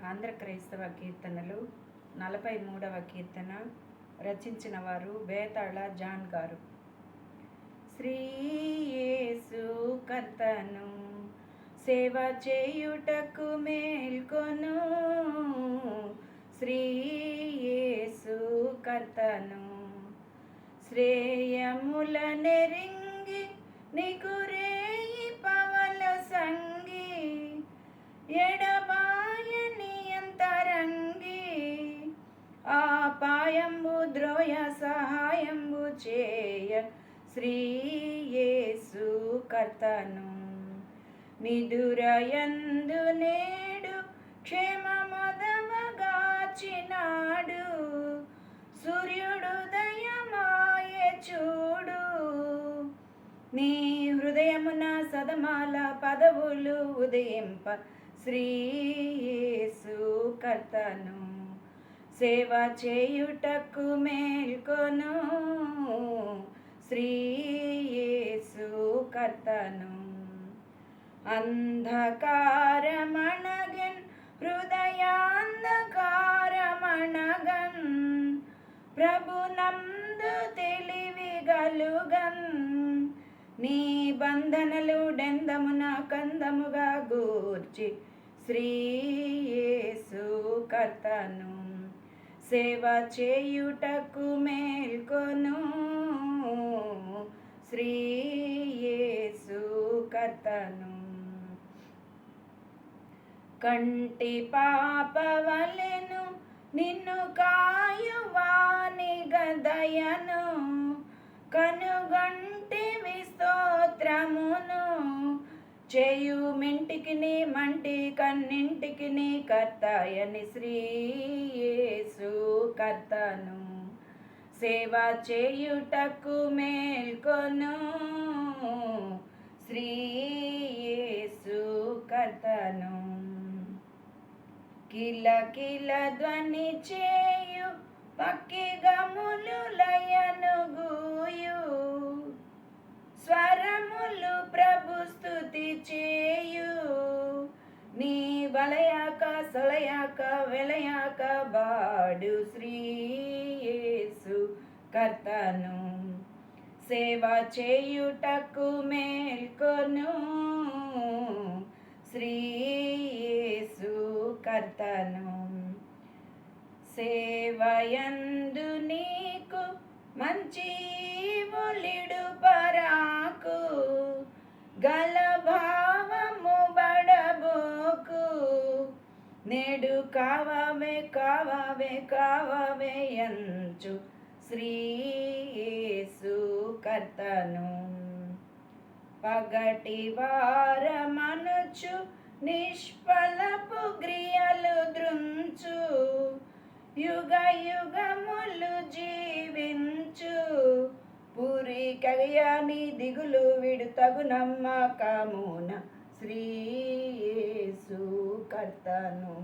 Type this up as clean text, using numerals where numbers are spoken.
ఆంధ్ర క్రైస్తవ కీర్తనలు 43వ కీర్తన. రచించిన వారు బేతాళ జాన్ గారు. శ్రీ యేసు కర్తను సేవ చేయుటకు మేల్కొను. శ్రీ యేసు కర్తను శ్రేయముల నెరింగి నికురేయి పవల సంగి ఎడబాయని అంతరంగి ఆపాయంబు ద్రోయ సహాయంబు చేయ శ్రీ యేసు కర్తను నిదురయందు నేడు క్షేమమొదవగాచినాడు. సూర్యుడుదయమాయె చూడు. నీ హృదయమున సదమాల పదవులు ఉదయింప శ్రీ యేసు కర్తను సేవ చేయుటకు మేల్కొను. శ్రీ యేసు కర్తను అంధకారమణగన్ హృదయాంధకారమణగన్ ప్రభునందు తెలివిగలుగన్ నీ బంధనలు డెందమున కందముగా గూర్చి శ్రీ యేసు కర్తను సేవ చేయుటకు మేల్కొను. శ్రీ యేసు కర్తను కంటి పాపవలెను నిన్ను కాయువాని గదయను కనుగంటివి స్తోత్రమును చేయుమింటికి నీ మంటి కన్నింటికి నీ కర్తయని శ్రీ యేసు కర్తను సేవ చేయుటకు మేల్కొను. శ్రీ యేసు కర్తను కిల కిల ధ్వని చేయు పక్కిగములు లయను గూయు స్వరములు ప్రభు స్తుతి చేయు. నీ వలయాక సొలయాక వెలయాక బాడు శ్రీ యేసు కర్తను సేవ చేయుటకు మేల్కొను. శ్రీ యేసు కర్తను సేవయందు నీకు మంచి ఒలిడు పరాకు గల భావము బడబోకు నేడు కావవే కావవే కావవే యంచు శ్రీ యేసు కర్తను పగటి వారమనుచు నిష్ఫలపు క్రియలు ద్రుంచు యుగ యుగములు జీవించు పూరి కగయాని దిగులు విడుతగు నమ్మకమున శ్రీ యేసు కర్తను